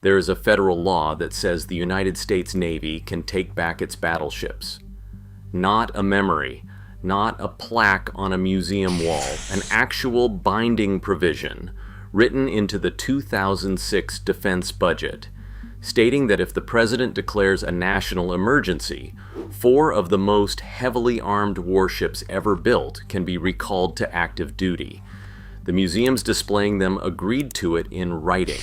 There is a federal law that says the United States Navy can take back its battleships. Not a memory, not a plaque on a museum wall, an actual binding provision written into the 2006 defense budget, stating that if the president declares a national emergency, 4 of the most heavily armed warships ever built can be recalled to active duty. The museums displaying them agreed to it in writing.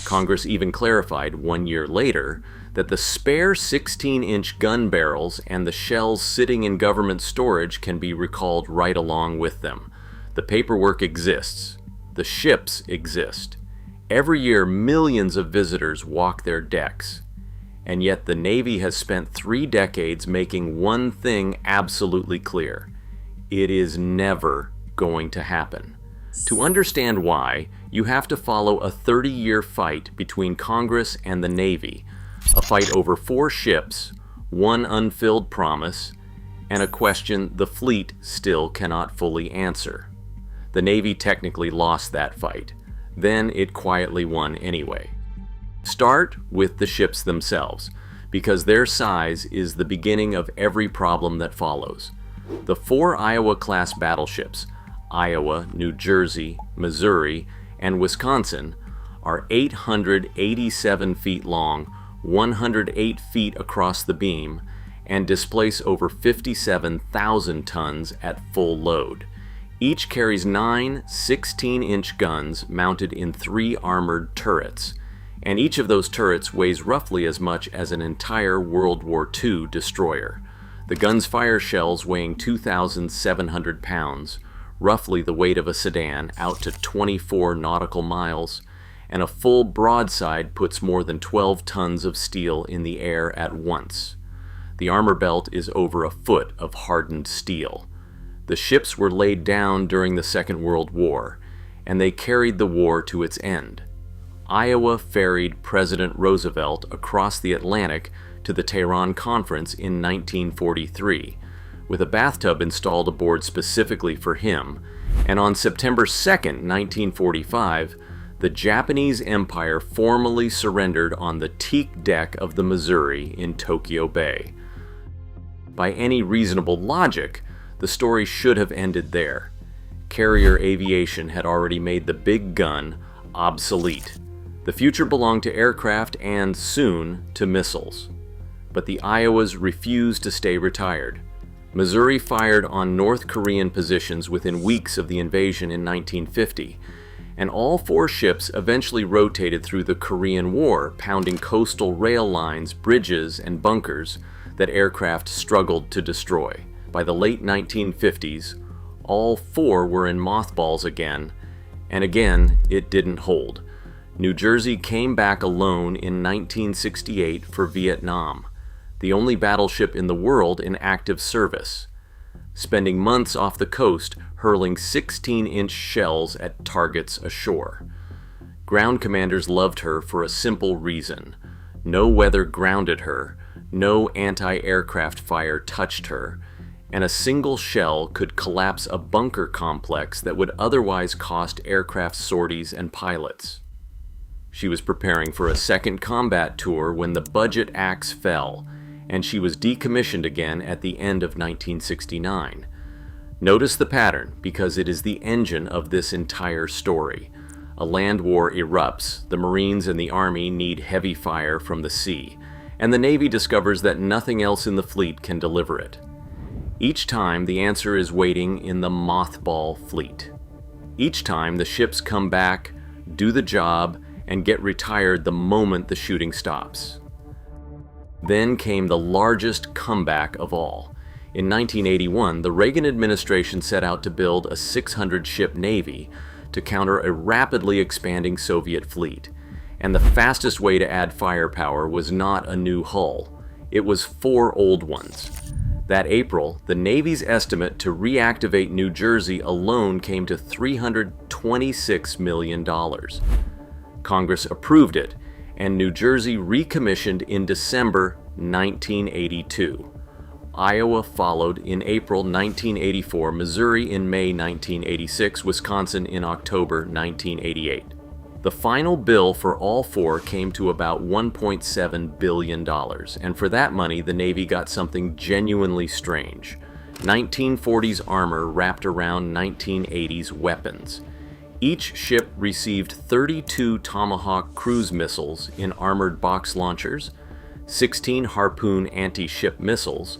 Congress even clarified 1 year later that the spare 16-inch gun barrels and the shells sitting in government storage can be recalled right along with them. The paperwork exists. The ships exist. Every year, millions of visitors walk their decks. And yet the Navy has spent 3 decades making one thing absolutely clear. It is never going to happen. To understand why, you have to follow a 30-year fight between Congress and the Navy, a fight over 4 ships, 1 unfilled promise, and a question the fleet still cannot fully answer. The Navy technically lost that fight. Then it quietly won anyway. Start with the ships themselves, because their size is the beginning of every problem that follows. The 4 Iowa-class battleships, Iowa, New Jersey, Missouri, and Wisconsin, are 887 feet long, 108 feet across the beam, and displace over 57,000 tons at full load. Each carries 9 16-inch guns mounted in 3 armored turrets, and each of those turrets weighs roughly as much as an entire World War II destroyer. The guns fire shells weighing 2,700 pounds, roughly the weight of a sedan, out to 24 nautical miles, and a full broadside puts more than 12 tons of steel in the air at once. The armor belt is over a foot of hardened steel. The ships were laid down during the Second World War, and they carried the war to its end. Iowa ferried President Roosevelt across the Atlantic to the Tehran Conference in 1943, with a bathtub installed aboard specifically for him, and on September 2, 1945, the Japanese Empire formally surrendered on the teak deck of the Missouri in Tokyo Bay. By any reasonable logic, the story should have ended there. Carrier aviation had already made the big gun obsolete. The future belonged to aircraft and, soon, to missiles. But the Iowas refused to stay retired. Missouri fired on North Korean positions within weeks of the invasion in 1950, and all 4 ships eventually rotated through the Korean War, pounding coastal rail lines, bridges, and bunkers that aircraft struggled to destroy. By the late 1950s, all 4 were in mothballs again, and again it didn't hold. New Jersey came back alone in 1968 for Vietnam, the only battleship in the world in active service, spending months off the coast hurling 16-inch shells at targets ashore. Ground commanders loved her for a simple reason. No weather grounded her, no anti-aircraft fire touched her, and a single shell could collapse a bunker complex that would otherwise cost aircraft sorties and pilots. She was preparing for a second combat tour when the budget axe fell, and she was decommissioned again at the end of 1969. Notice the pattern, because it is the engine of this entire story. A land war erupts, the Marines and the Army need heavy fire from the sea, and the Navy discovers that nothing else in the fleet can deliver it. Each time, the answer is waiting in the mothball fleet. Each time, the ships come back, do the job, and get retired the moment the shooting stops. Then came the largest comeback of all. In 1981, the Reagan administration set out to build a 600-ship Navy to counter a rapidly expanding Soviet fleet. And the fastest way to add firepower was not a new hull. It was 4 old ones. That April, the Navy's estimate to reactivate New Jersey alone came to $326 million. Congress approved it, and New Jersey recommissioned in December 1982. Iowa followed in April 1984, Missouri in May 1986, Wisconsin in October 1988. The final bill for all four came to about $1.7 billion, and for that money, the Navy got something genuinely strange. 1940s armor wrapped around 1980s weapons. Each ship received 32 Tomahawk cruise missiles in armored box launchers, 16 Harpoon anti-ship missiles,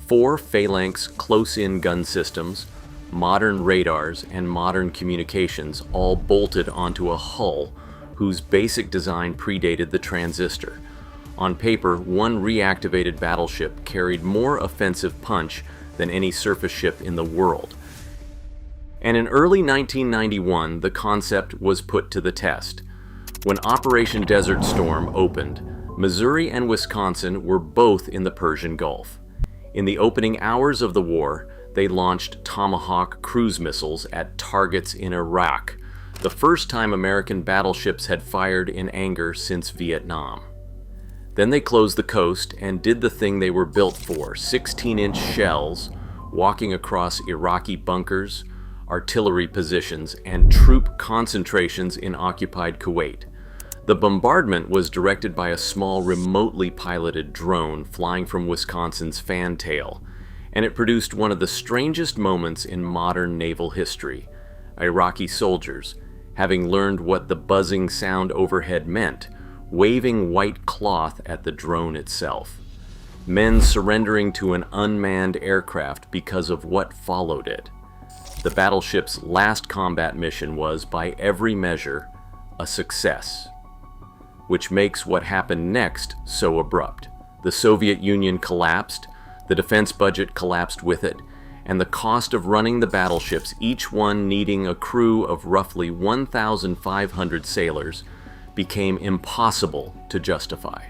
4 Phalanx close-in gun systems, modern radars, and modern communications, all bolted onto a hull whose basic design predated the transistor. On paper, one reactivated battleship carried more offensive punch than any surface ship in the world. And in early 1991, the concept was put to the test. When Operation Desert Storm opened, Missouri and Wisconsin were both in the Persian Gulf. In the opening hours of the war, they launched Tomahawk cruise missiles at targets in Iraq, the first time American battleships had fired in anger since Vietnam. Then they closed the coast and did the thing they were built for, 16-inch shells, walking across Iraqi bunkers, artillery positions, and troop concentrations in occupied Kuwait. The bombardment was directed by a small remotely piloted drone flying from Wisconsin's Fantail, and it produced one of the strangest moments in modern naval history. Iraqi soldiers, having learned what the buzzing sound overhead meant, waving white cloth at the drone itself. Men surrendering to an unmanned aircraft because of what followed it. The battleship's last combat mission was, by every measure, a success. Which makes what happened next so abrupt. The Soviet Union collapsed, the defense budget collapsed with it, and the cost of running the battleships, each one needing a crew of roughly 1,500 sailors, became impossible to justify.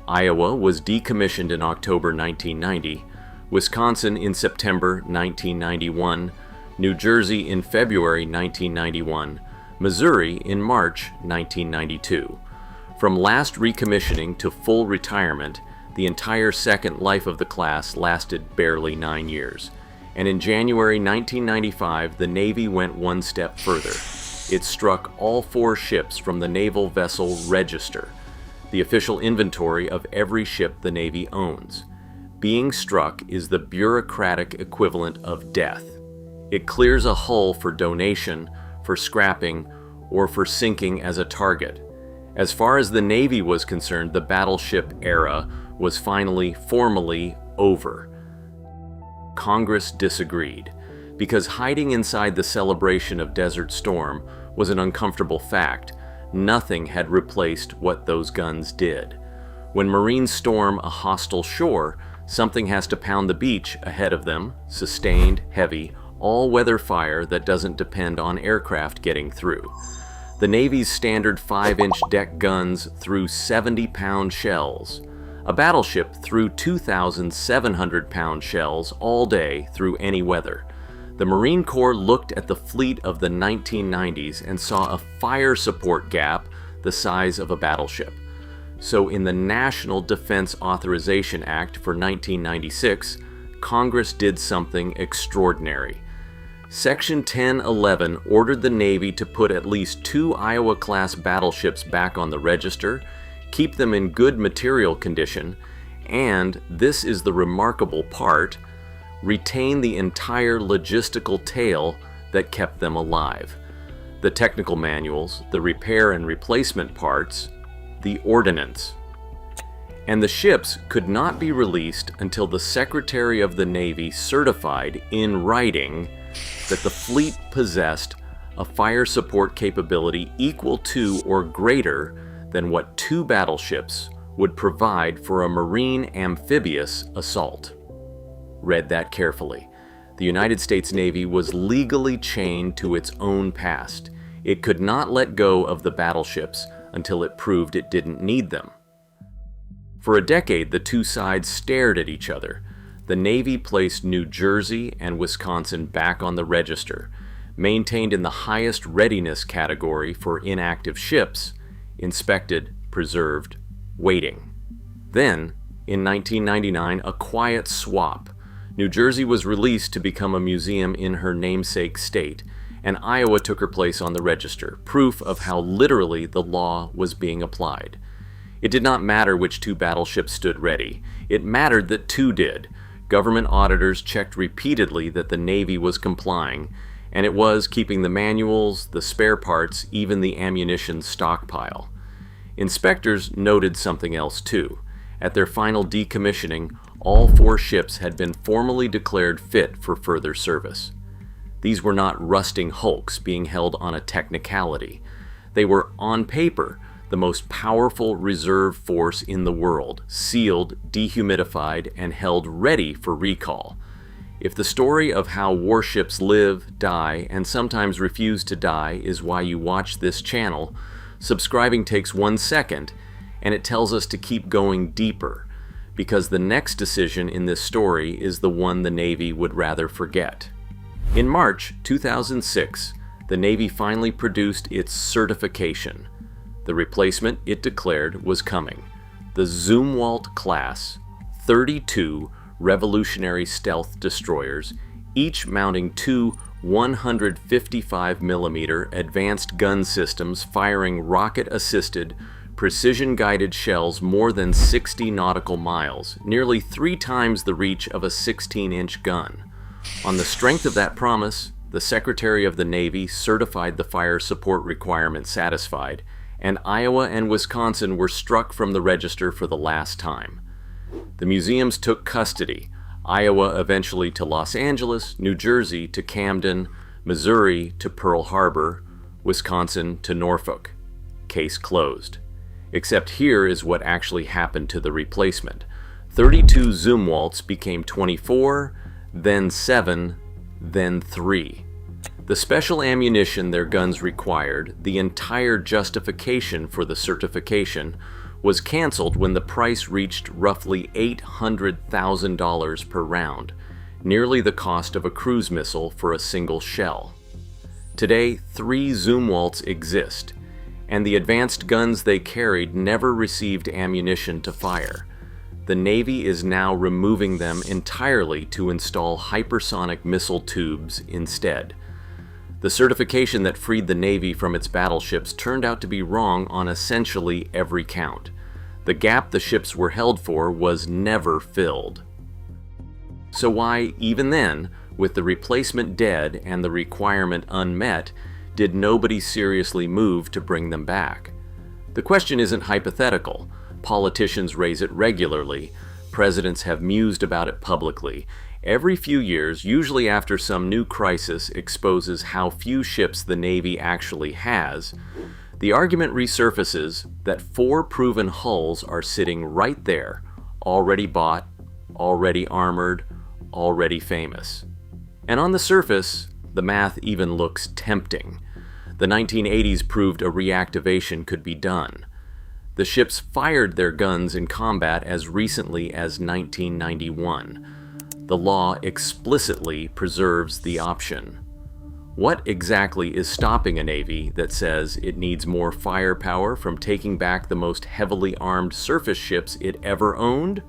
Iowa was decommissioned in October 1990, Wisconsin in September 1991, New Jersey in February 1991, Missouri in March 1992. From last recommissioning to full retirement, the entire second life of the class lasted barely 9 years. And in January 1995, the Navy went one step further. It struck all 4 ships from the Naval Vessel Register, the official inventory of every ship the Navy owns. Being struck is the bureaucratic equivalent of death. It clears a hull for donation, for scrapping, or for sinking as a target. As far as the Navy was concerned, the battleship era was finally formally over. Congress disagreed, because hiding inside the celebration of Desert Storm was an uncomfortable fact. Nothing had replaced what those guns did. When Marines storm a hostile shore, something has to pound the beach ahead of them, sustained, heavy, all-weather fire that doesn't depend on aircraft getting through. The Navy's standard 5-inch deck guns threw 70-pound shells. A battleship threw 2,700-pound shells all day through any weather. The Marine Corps looked at the fleet of the 1990s and saw a fire support gap the size of a battleship. So in the National Defense Authorization Act for 1996, Congress did something extraordinary. Section 1011 ordered the Navy to put at least 2 Iowa-class battleships back on the register, keep them in good material condition, and, this is the remarkable part, retain the entire logistical tail that kept them alive. The technical manuals, the repair and replacement parts, the ordnance. And the ships could not be released until the Secretary of the Navy certified in writing that the fleet possessed a fire support capability equal to or greater than what 2 battleships would provide for a Marine amphibious assault. Read that carefully. The United States Navy was legally chained to its own past. It could not let go of the battleships until it proved it didn't need them. For a decade, the two sides stared at each other. The Navy placed New Jersey and Wisconsin back on the register, maintained in the highest readiness category for inactive ships, inspected, preserved, waiting. Then, in 1999, a quiet swap. New Jersey was released to become a museum in her namesake state, and Iowa took her place on the register, proof of how literally the law was being applied. It did not matter which two battleships stood ready. It mattered that two did. Government auditors checked repeatedly that the Navy was complying, and it was keeping the manuals, the spare parts, even the ammunition stockpile. Inspectors noted something else too. At their final decommissioning, all 4 ships had been formally declared fit for further service. These were not rusting hulks being held on a technicality. They were, on paper, the most powerful reserve force in the world, sealed, dehumidified, and held ready for recall. If the story of how warships live, die, and sometimes refuse to die is why you watch this channel, subscribing takes 1 second, and it tells us to keep going deeper, because the next decision in this story is the one the Navy would rather forget. In March 2006, the Navy finally produced its certification. The replacement it declared was coming: the Zumwalt class, 32 revolutionary stealth destroyers, each mounting 2 155mm advanced gun systems firing rocket-assisted, precision-guided shells more than 60 nautical miles, nearly 3 times the reach of a 16-inch gun. On the strength of that promise, the Secretary of the Navy certified the fire support requirement satisfied, and Iowa and Wisconsin were struck from the register for the last time. The museums took custody, Iowa eventually to Los Angeles, New Jersey to Camden, Missouri to Pearl Harbor, Wisconsin to Norfolk. Case closed. Except here is what actually happened to the replacement. 32 Zumwalts became 24, then 7, then 3. The special ammunition their guns required, the entire justification for the certification, was canceled when the price reached roughly $800,000 per round, nearly the cost of a cruise missile for a single shell. Today, 3 Zumwalts exist, and the advanced guns they carried never received ammunition to fire. The Navy is now removing them entirely to install hypersonic missile tubes instead. The certification that freed the Navy from its battleships turned out to be wrong on essentially every count. The gap the ships were held for was never filled. So why, even then, with the replacement dead and the requirement unmet, did nobody seriously move to bring them back? The question isn't hypothetical. Politicians raise it regularly. Presidents have mused about it publicly. Every few years, usually after some new crisis exposes how few ships the Navy actually has, the argument resurfaces that 4 proven hulls are sitting right there, already bought, already armored, already famous. And on the surface, the math even looks tempting. The 1980s proved a reactivation could be done. The ships fired their guns in combat as recently as 1991. The law explicitly preserves the option. What exactly is stopping a Navy that says it needs more firepower from taking back the most heavily armed surface ships it ever owned?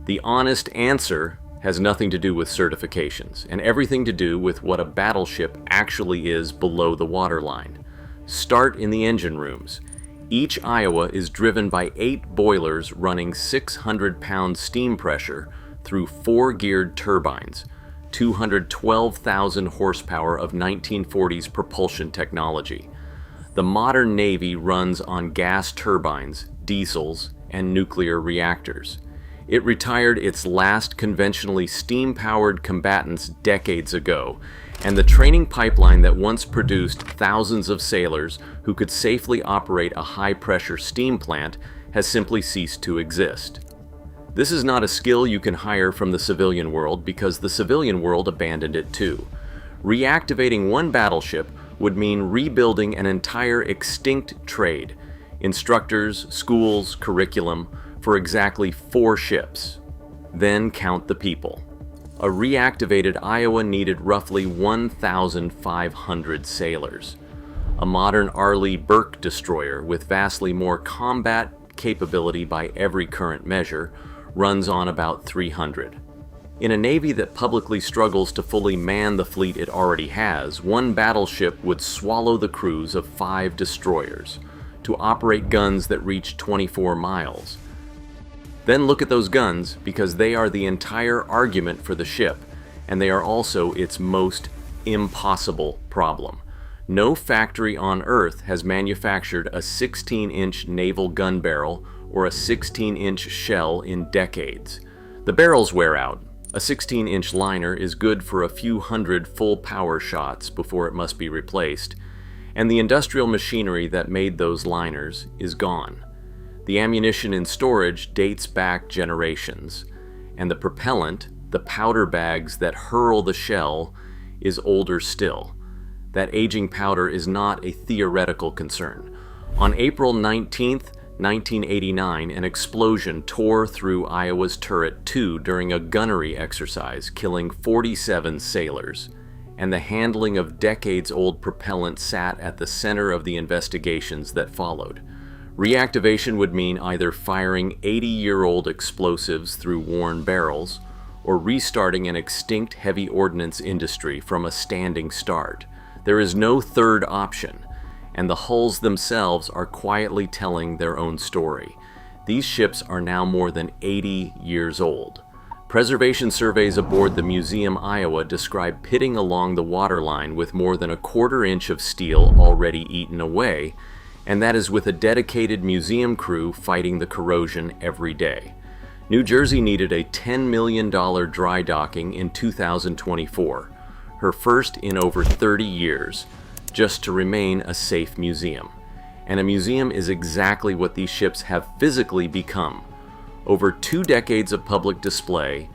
The honest answer has nothing to do with certifications, and everything to do with what a battleship actually is below the waterline. Start in the engine rooms. Each Iowa is driven by 8 boilers running 600-pound steam pressure through 4 geared turbines, 212,000 horsepower of 1940s propulsion technology. The modern Navy runs on gas turbines, diesels, and nuclear reactors. It retired its last conventionally steam-powered combatants decades ago, and the training pipeline that once produced thousands of sailors who could safely operate a high-pressure steam plant has simply ceased to exist. This is not a skill you can hire from the civilian world because the civilian world abandoned it too. Reactivating one battleship would mean rebuilding an entire extinct trade, instructors, schools, curriculum, for exactly 4 ships. Then count the people. A reactivated Iowa needed roughly 1,500 sailors. A modern Arleigh Burke destroyer with vastly more combat capability by every current measure runs on about 300. In a Navy that publicly struggles to fully man the fleet it already has, one battleship would swallow the crews of 5 destroyers to operate guns that reach 24 miles. Then look at those guns, because they are the entire argument for the ship, and they are also its most impossible problem. No factory on Earth has manufactured a 16-inch naval gun barrel or a 16-inch shell in decades. The barrels wear out. A 16-inch liner is good for a few hundred full-power shots before it must be replaced, and the industrial machinery that made those liners is gone. The ammunition in storage dates back generations, and the propellant, the powder bags that hurl the shell, is older still. That aging powder is not a theoretical concern. On April 19th, 1989, an explosion tore through Iowa's Turret 2 during a gunnery exercise, killing 47 sailors, and the handling of decades-old propellant sat at the center of the investigations that followed. Reactivation would mean either firing 80-year-old explosives through worn barrels, or restarting an extinct heavy ordnance industry from a standing start. There is no third option, and the hulls themselves are quietly telling their own story. These ships are now more than 80 years old. Preservation surveys aboard the Museum Iowa describe pitting along the waterline with more than a quarter-inch of steel already eaten away, and that is with a dedicated museum crew fighting the corrosion every day. New Jersey needed a $10 million dry docking in 2024, her first in over 30 years, just to remain a safe museum. And a museum is exactly what these ships have physically become. Over 2 decades of public display,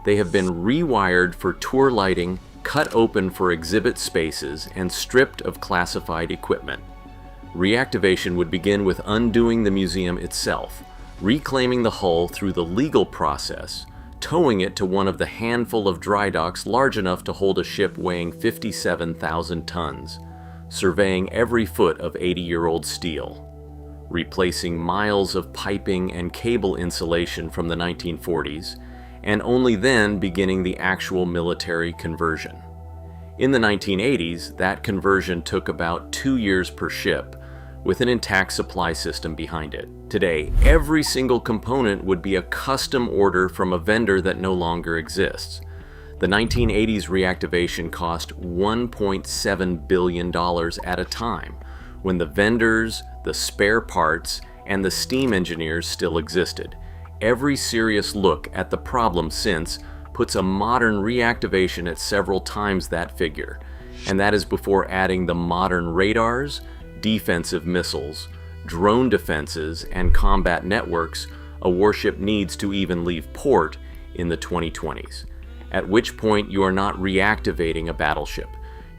they have been rewired for tour lighting, cut open for exhibit spaces, and stripped of classified equipment. Reactivation would begin with undoing the museum itself, reclaiming the hull through the legal process, towing it to one of the handful of dry docks large enough to hold a ship weighing 57,000 tons, surveying every foot of 80-year-old steel, replacing miles of piping and cable insulation from the 1940s, and only then beginning the actual military conversion. In the 1980s, that conversion took about 2 years per ship, with an intact supply system behind it. Today, every single component would be a custom order from a vendor that no longer exists. The 1980s reactivation cost $1.7 billion at a time, when the vendors, the spare parts, and the steam engineers still existed. Every serious look at the problem since puts a modern reactivation at several times that figure, and that is before adding the modern radars, defensive missiles, drone defenses, and combat networks a warship needs to even leave port in the 2020s. At which point you are not reactivating a battleship.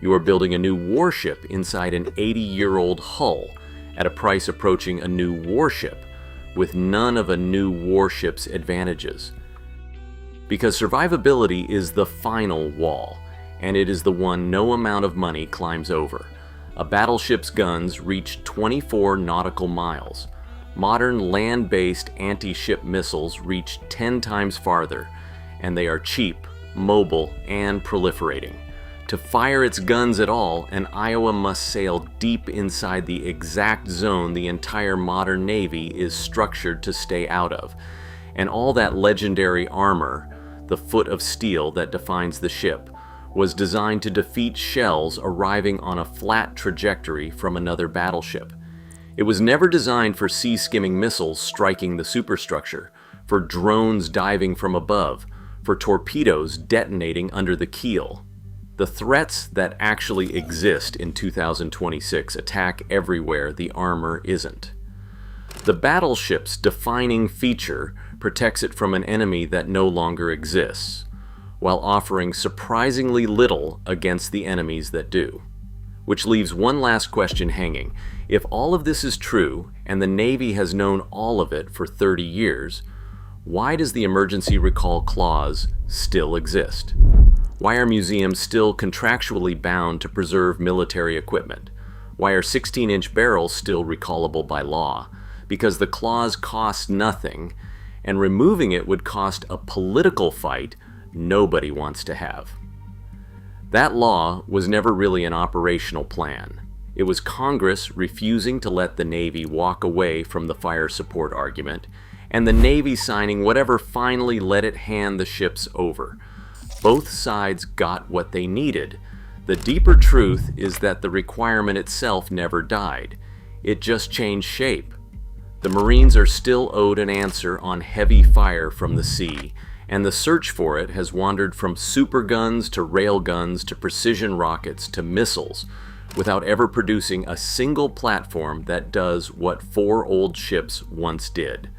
You are building a new warship inside an 80-year-old hull at a price approaching a new warship, with none of a new warship's advantages. Because survivability is the final wall, and it is the one no amount of money climbs over. A battleship's guns reach 24 nautical miles. Modern land-based anti-ship missiles reach 10 times farther, and they are cheap, mobile, and proliferating. To fire its guns at all, an Iowa must sail deep inside the exact zone the entire modern Navy is structured to stay out of. And all that legendary armor, the foot of steel that defines the ship, was designed to defeat shells arriving on a flat trajectory from another battleship. It was never designed for sea-skimming missiles striking the superstructure, for drones diving from above, for torpedoes detonating under the keel. The threats that actually exist in 2026 attack everywhere the armor isn't. The battleship's defining feature protects it from an enemy that no longer exists, while offering surprisingly little against the enemies that do. Which leaves one last question hanging. If all of this is true, and the Navy has known all of it for 30 years, why does the emergency recall clause still exist? Why are museums still contractually bound to preserve military equipment? Why are 16-inch barrels still recallable by law? Because the clause costs nothing, and removing it would cost a political fight, nobody wants to have. That law was never really an operational plan. It was Congress refusing to let the Navy walk away from the fire support argument, and the Navy signing whatever finally let it hand the ships over. Both sides got what they needed. The deeper truth is that the requirement itself never died. It just changed shape. The Marines are still owed an answer on heavy fire from the sea, and the search for it has wandered from super guns to rail guns to precision rockets to missiles, without ever producing a single platform that does what 4 old ships once did.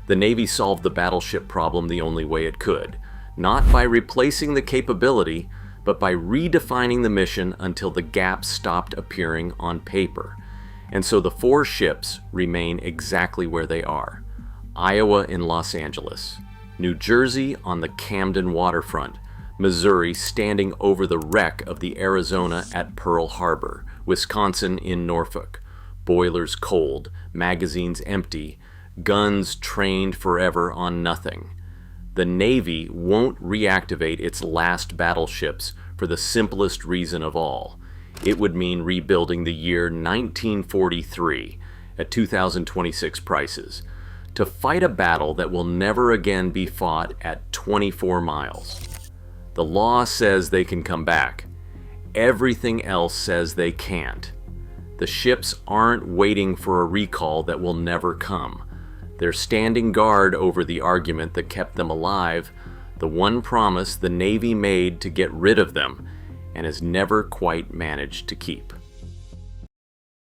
The Navy solved the battleship problem the only way it could, not by replacing the capability, but by redefining the mission until the gaps stopped appearing on paper. And so the 4 ships remain exactly where they are: Iowa in Los Angeles, New Jersey on the Camden waterfront, Missouri standing over the wreck of the Arizona at Pearl Harbor, Wisconsin in Norfolk, boilers cold, magazines empty, guns trained forever on nothing. The Navy won't reactivate its last battleships for the simplest reason of all. It would mean rebuilding the year 1943 at 2026 prices, to fight a battle that will never again be fought at 24 miles. The law says they can come back. Everything else says they can't. The ships aren't waiting for a recall that will never come. They're standing guard over the argument that kept them alive, the one promise the Navy made to get rid of them, and has never quite managed to keep.